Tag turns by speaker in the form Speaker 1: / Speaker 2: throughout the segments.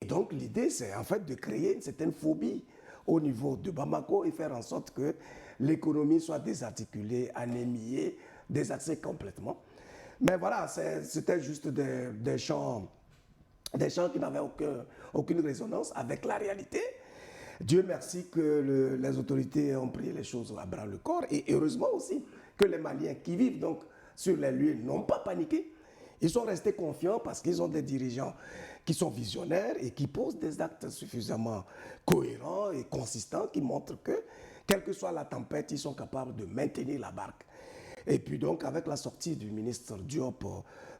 Speaker 1: Et donc l'idée, c'est en fait de créer une certaine phobie au niveau de Bamako et faire en sorte que l'économie soit désarticulée, anémiée, désaxée complètement. Mais voilà, c'était juste des chants qui n'avaient aucune résonance avec la réalité. Dieu merci que les autorités ont pris les choses à bras le corps et heureusement aussi que les Maliens qui vivent donc sur les lieux n'ont pas paniqué. Ils sont restés confiants parce qu'ils ont des dirigeants qui sont visionnaires et qui posent des actes suffisamment cohérents et consistants qui montrent que, quelle que soit la tempête, ils sont capables de maintenir la barque. Et puis donc, avec la sortie du ministre Diop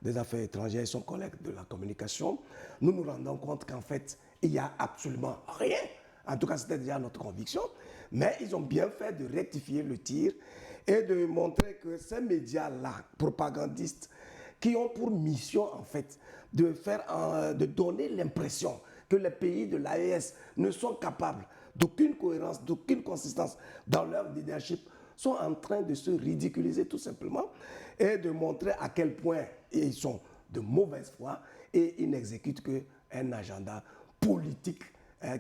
Speaker 1: des Affaires étrangères et son collègue de la communication, nous nous rendons compte qu'en fait, il n'y a absolument rien. En tout cas, c'était déjà notre conviction. Mais ils ont bien fait de rectifier le tir et de montrer que ces médias-là, propagandistes, qui ont pour mission, en fait, de donner l'impression que les pays de l'AES ne sont capables d'aucune cohérence, d'aucune consistance dans leur leadership, sont en train de se ridiculiser tout simplement et de montrer à quel point ils sont de mauvaise foi et ils n'exécutent qu'un agenda politique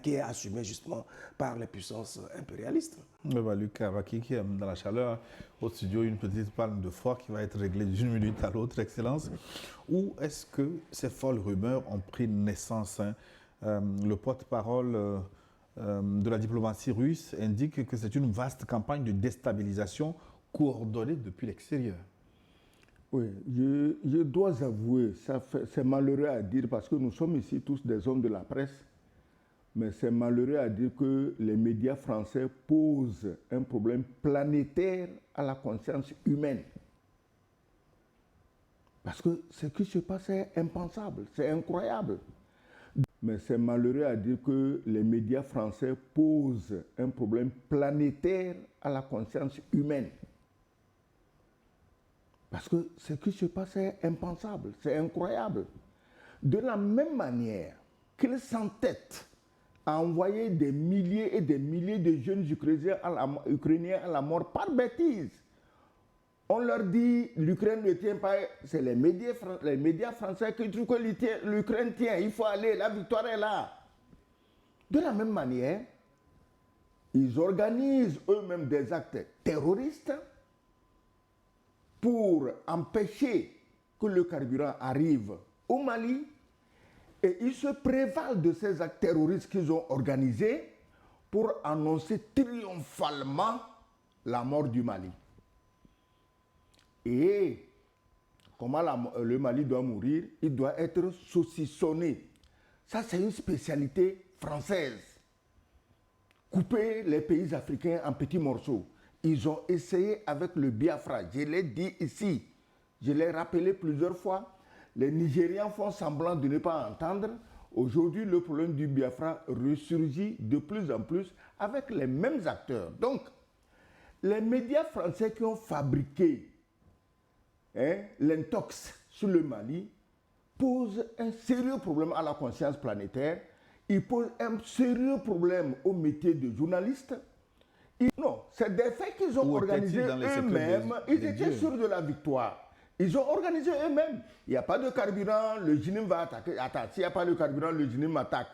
Speaker 1: qui est assumé justement par les puissances impérialistes.
Speaker 2: Luc Avaki qui est dans la chaleur au studio, une petite panne de foi qui va être réglée d'une minute à l'autre, Excellence. Où est-ce que ces folles rumeurs ont pris naissance? Le porte-parole de la diplomatie russe indique que c'est une vaste campagne de déstabilisation coordonnée depuis l'extérieur.
Speaker 3: Oui, je dois avouer, c'est malheureux à dire parce que nous sommes ici tous des hommes de la presse, mais c'est malheureux à dire que les médias français posent un problème planétaire à la conscience humaine. Parce que ce qui se passe est impensable, c'est incroyable. Mais c'est malheureux à dire que les médias français posent un problème planétaire à la conscience humaine. Parce que ce qui se passe est impensable, c'est incroyable. De la même manière qu'ils s'entêtent à envoyer des milliers et des milliers de jeunes Ukrainiens à la mort par bêtise. On leur dit l'Ukraine ne tient pas, c'est les médias français qui trouvent que l'Ukraine tient, il faut aller, la victoire est là. De la même manière, ils organisent eux-mêmes des actes terroristes pour empêcher que le carburant arrive au Mali. Et ils se prévalent de ces actes terroristes qu'ils ont organisés pour annoncer triomphalement la mort du Mali. Et comment le Mali doit mourir? Il doit être saucissonné. Ça, c'est une spécialité française. Couper les pays africains en petits morceaux. Ils ont essayé avec le Biafra. Je l'ai dit ici. Je l'ai rappelé plusieurs fois. Les Nigérians font semblant de ne pas entendre. Aujourd'hui, le problème du Biafra ressurgit de plus en plus avec les mêmes acteurs. Donc, les médias français qui ont fabriqué l'intox sur le Mali posent un sérieux problème à la conscience planétaire. Ils posent un sérieux problème au métier de journaliste. Non, c'est des faits qu'ils ont organisés eux-mêmes. Ils étaient sûrs de la victoire. Ils ont organisé eux-mêmes. Il n'y a pas de carburant, le GNIM va attaquer. Attends, s'il n'y a pas de carburant, le GNIM attaque.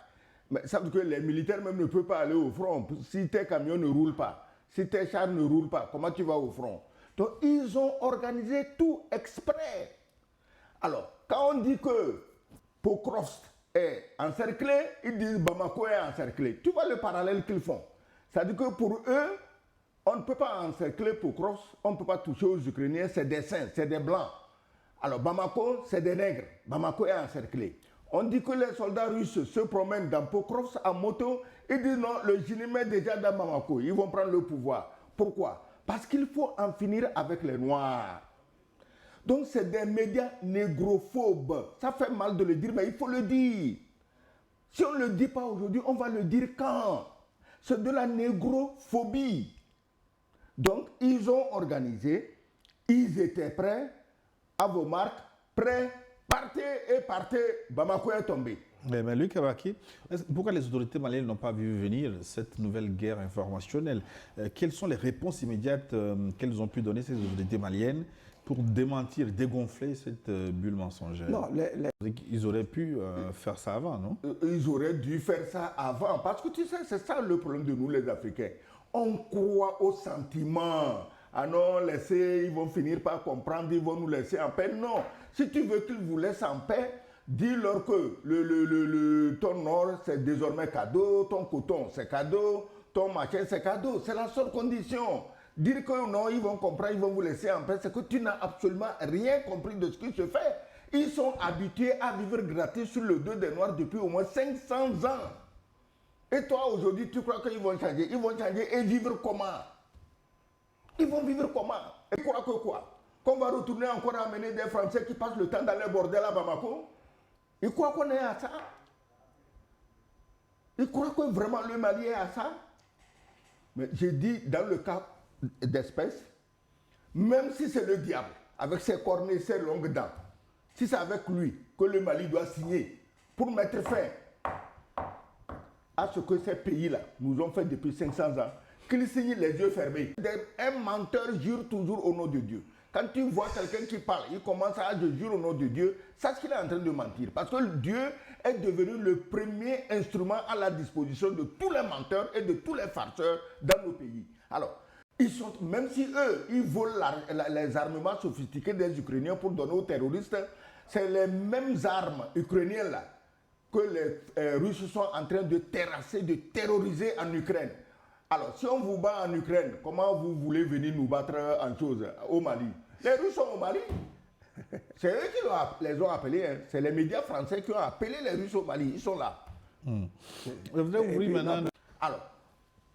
Speaker 3: Mais ça veut dire que les militaires même ne peuvent pas aller au front si tes camions ne roulent pas, si tes chars ne roulent pas. Comment tu vas au front? Donc, ils ont organisé tout exprès. Alors, quand on dit que Pokrovsk est encerclé, ils disent Bamako est encerclé. Tu vois le parallèle qu'ils font. C'est-à-dire que pour eux, on ne peut pas encercler Pokrovsk, on ne peut pas toucher aux Ukrainiens, c'est des saints, c'est des blancs. Alors Bamako, c'est des nègres. Bamako est encerclé. On dit que les soldats russes se promènent dans Pokrovsk en moto, ils disent non, le GNIM est déjà dans Bamako, ils vont prendre le pouvoir. Pourquoi? Parce qu'il faut en finir avec les Noirs. Donc c'est des médias négrophobes. Ça fait mal de le dire, mais il faut le dire. Si on ne le dit pas aujourd'hui, on va le dire quand? C'est de la négrophobie. Donc, ils ont organisé, ils étaient prêts, à vos marques, prêts, partez, Bamako est tombé.
Speaker 2: Mais Luc Avaki, pourquoi les autorités maliennes n'ont pas vu venir cette nouvelle guerre informationnelle? Quelles sont les réponses immédiates qu'elles ont pu donner, ces autorités maliennes, pour démentir, dégonfler cette bulle mensongère?
Speaker 1: Non,
Speaker 2: Ils auraient pu faire ça avant, non?
Speaker 3: Ils auraient dû faire ça avant. Parce que tu sais, c'est ça le problème de nous les Africains. On croit aux sentiments. Ah non, laissez, ils vont finir par comprendre, ils vont nous laisser en paix. Non, si tu veux qu'ils vous laissent en paix, dis-leur que ton or, c'est désormais cadeau, ton coton, c'est cadeau, ton machin, c'est cadeau. C'est la seule condition. Dire que non, ils vont comprendre, ils vont vous laisser en paix, c'est que tu n'as absolument rien compris de ce qui se fait. Ils sont habitués à vivre gratis sur le dos des Noirs depuis au moins 500 ans. Et toi, aujourd'hui, tu crois qu'ils vont changer? Ils vont changer et vivre comment? Ils vont vivre comment? Et croient que quoi? Qu'on va retourner encore à amener des Français qui passent le temps dans les bordels à Bamako? Ils croient qu'on est à ça? Ils croient que vraiment le Mali est à ça? Mais j'ai dit, dans le cas d'espèce, même si c'est le diable, avec ses cornets, ses longues dents, si c'est avec lui que le Mali doit signer pour mettre fin à ce que ces pays-là nous ont fait depuis 500 ans, qu'ils signent les yeux fermés. Un menteur jure toujours au nom de Dieu. Quand tu vois quelqu'un qui parle, il commence à je jure au nom de Dieu, sache qu'il est en train de mentir. Parce que Dieu est devenu le premier instrument à la disposition de tous les menteurs et de tous les farceurs dans nos pays. Alors, même si eux, ils volent les armements sophistiqués des Ukrainiens pour donner aux terroristes, c'est les mêmes armes ukrainiennes là que les Russes sont en train de terrasser, de terroriser en Ukraine. Alors, si on vous bat en Ukraine, comment vous voulez venir nous battre en chose au Mali? Les Russes sont au Mali. C'est eux qui les ont appelés. Hein. C'est les médias français qui ont appelé les Russes au Mali. Ils sont là.
Speaker 2: Je voudrais ouvrir maintenant.
Speaker 3: Alors,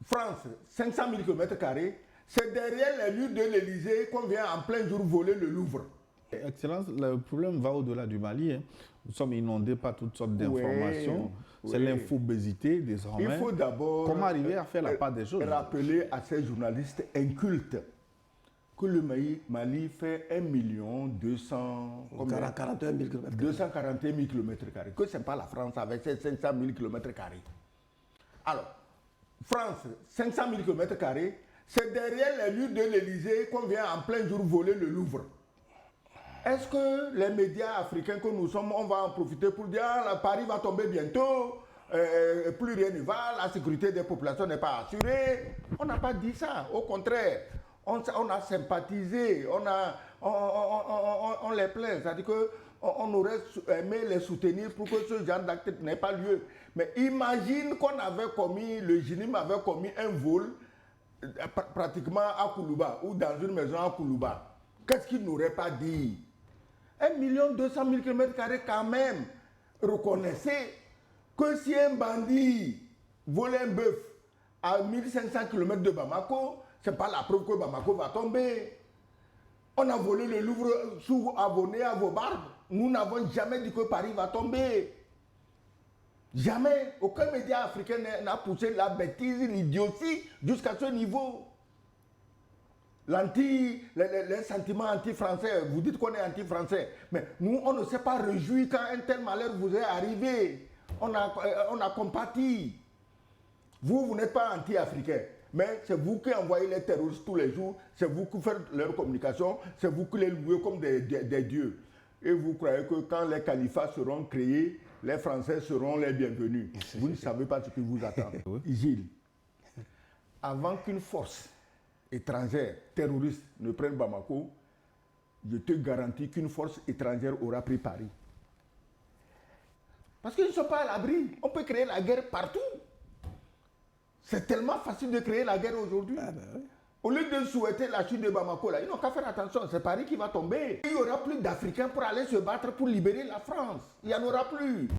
Speaker 3: France, 500 000 km², c'est derrière les murs de l'Élysée qu'on vient en plein jour voler le Louvre.
Speaker 2: Excellence, le problème va au-delà du Mali. Hein. Nous sommes inondés par toutes sortes d'informations. Oui, c'est l'infobésité désormais.
Speaker 3: Il faut d'abord
Speaker 2: comment arriver à faire la part des choses?
Speaker 3: Rappeler à ces journalistes incultes que le Mali fait 1 241 000 km². Que ce n'est pas la France avec ses 500 000 km². Alors, France, 500 000 km², c'est derrière les murs de l'Élysée qu'on vient en plein jour voler le Louvre. Est-ce que les médias africains que nous sommes, on va en profiter pour dire ah, Paris va tomber bientôt, plus rien ne va, la sécurité des populations n'est pas assurée? On n'a pas dit ça. Au contraire, on a sympathisé, on les plaint. C'est-à-dire qu'on aurait aimé les soutenir pour que ce genre d'acte n'ait pas lieu. Mais imagine qu'on avait commis, le GINIM avait commis un vol pratiquement à Koulouba ou dans une maison à Koulouba. Qu'est-ce qu'il n'aurait pas dit? 1 200 000 km² quand même. Reconnaissez que si un bandit vole un bœuf à 1500 km de Bamako, ce n'est pas la preuve que Bamako va tomber. On a volé le Louvre sous abonné à vos barbes. Nous n'avons jamais dit que Paris va tomber. Jamais. Aucun média africain n'a poussé la bêtise, l'idiotie jusqu'à ce niveau. Les sentiments anti-français, vous dites qu'on est anti-français, mais nous, on ne s'est pas réjoui quand un tel malheur vous est arrivé. On a compati. Vous n'êtes pas anti-africain, mais c'est vous qui envoyez les terroristes tous les jours, c'est vous qui faites leur communication, c'est vous qui les louez comme des dieux. Et vous croyez que quand les califats seront créés, les Français seront les bienvenus. Vous ne savez pas ce qui vous attend. Gilles, avant qu'une force étrangère, terroriste, ne prenne Bamako, je te garantis qu'une force étrangère aura pris Paris. Parce qu'ils ne sont pas à l'abri. On peut créer la guerre partout. C'est tellement facile de créer la guerre aujourd'hui. Ah ben oui. Au lieu de souhaiter la chute de Bamako, là, ils n'ont qu'à faire attention, c'est Paris qui va tomber. Il n'y aura plus d'Africains pour aller se battre pour libérer la France. Il n'y en aura plus.